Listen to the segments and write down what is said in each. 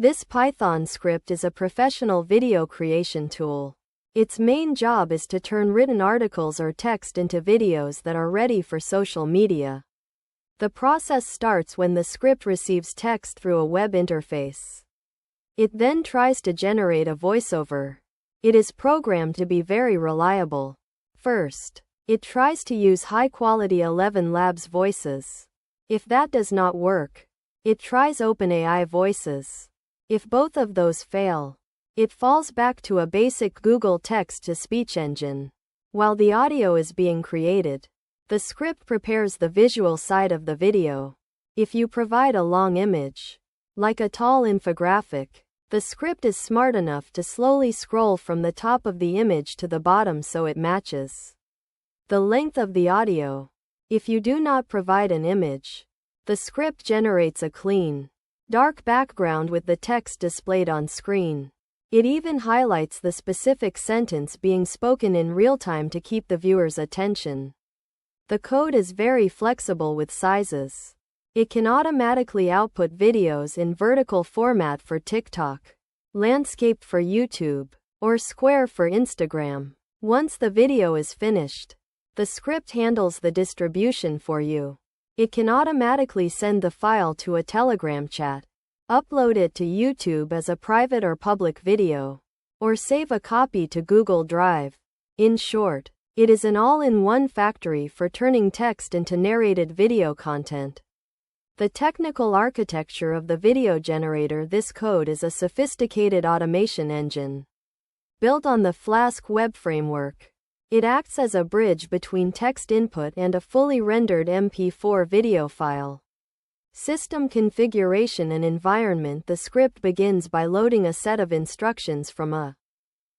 This Python script is a professional video creation tool. Its main job is to turn written articles or text into videos that are ready for social media. The process starts when the script receives text through a web interface. It then tries to generate a voiceover. It is programmed to be very reliable. First, it tries to use high-quality 11 Labs voices. If that does not work, it tries OpenAI voices. If both of those fail, it falls back to a basic Google text-to-speech engine. While the audio is being created, the script prepares the visual side of the video. If you provide a long image, like a tall infographic, the script is smart enough to slowly scroll from the top of the image to the bottom so it matches the length of the audio. If you do not provide an image, the script generates a clean, dark background with the text displayed on screen. It even highlights the specific sentence being spoken in real time to keep the viewer's attention. The code is very flexible with sizes. It can automatically output videos in vertical format for TikTok, landscape for YouTube, or square for Instagram. Once the video is finished, the script handles the distribution for you. It can automatically send the file to a Telegram chat, upload it to YouTube as a private or public video, or save a copy to Google Drive. In short, it is an all-in-one factory for turning text into narrated video content. The technical architecture of the video generator. This code is a sophisticated automation engine built on the Flask web framework. It acts as a bridge between text input and a fully rendered MP4 video file. System configuration and environment. The script begins by loading a set of instructions from a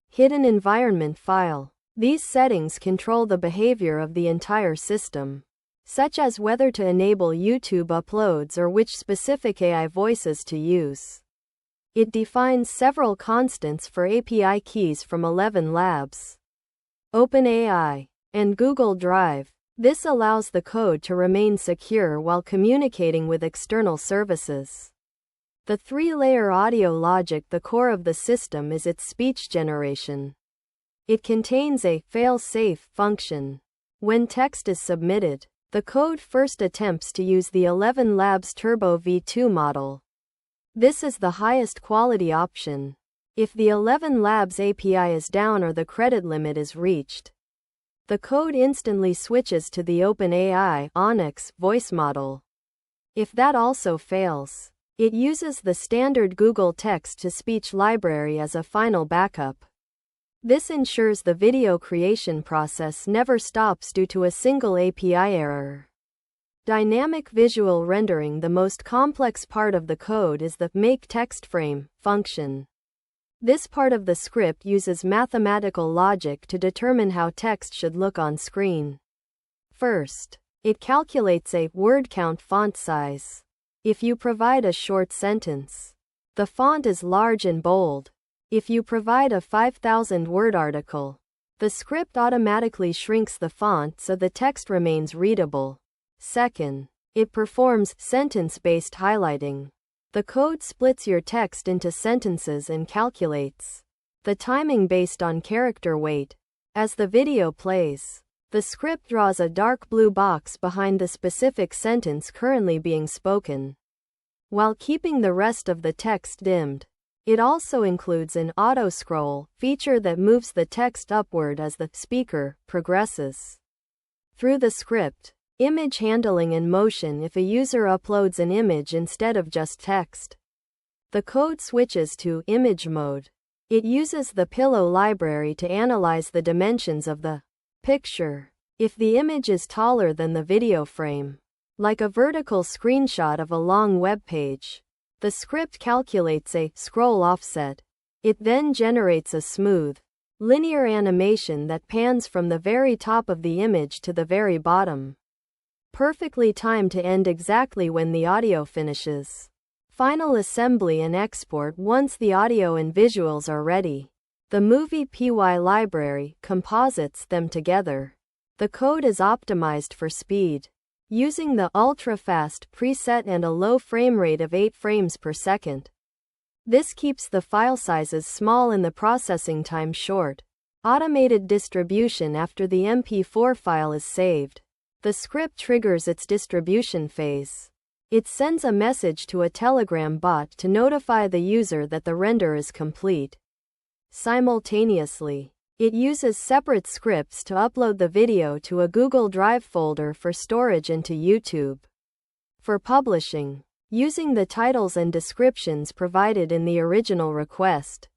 hidden environment file. These settings control the behavior of the entire system, such as whether to enable YouTube uploads or which specific AI voices to use. It defines several constants for API keys from 11 Labs, OpenAI, and Google Drive. This allows the code to remain secure while communicating with external services. The three-layer audio logic. The core of the system is its speech generation. It contains a fail-safe function. When text is submitted, the code first attempts to use the 11 Labs Turbo V2 model. This is the highest quality option. If the 11 Labs API is down or the credit limit is reached, the code instantly switches to the OpenAI Onyx voice model. If that also fails, it uses the standard Google text-to-speech library as a final backup. This ensures the video creation process never stops due to a single API error. Dynamic visual rendering. The most complex part of the code is the make text frame function. This part of the script uses mathematical logic to determine how text should look on screen. First, it calculates a word count font size. If you provide a short sentence, the font is large and bold. If you provide a 5,000-word article, the script automatically shrinks the font so the text remains readable. Second, it performs sentence-based highlighting. The code splits your text into sentences and calculates the timing based on character weight. As the video plays, the script draws a dark blue box behind the specific sentence currently being spoken, while keeping the rest of the text dimmed. It also includes an auto-scroll feature that moves the text upward as the speaker progresses through the script. Image handling and motion. If a user uploads an image instead of just text, the code switches to image mode. It uses the Pillow library to analyze the dimensions of the picture. If the image is taller than the video frame, like a vertical screenshot of a long web page, the script calculates a scroll offset. It then generates a smooth, linear animation that pans from the very top of the image to the very bottom, perfectly timed to end exactly when the audio finishes. Final assembly and export. Once the audio and visuals are ready, the Movie PY library composites them together. The code is optimized for speed, using the ultra-fast preset and a low frame rate of 8 frames per second. This keeps the file sizes small and the processing time short. Automated distribution after the MP4 file is saved. The script triggers its distribution phase. It sends a message to a Telegram bot to notify the user that the render is complete. Simultaneously, it uses separate scripts to upload the video to a Google Drive folder for storage and to YouTube. For publishing, using the titles and descriptions provided in the original request.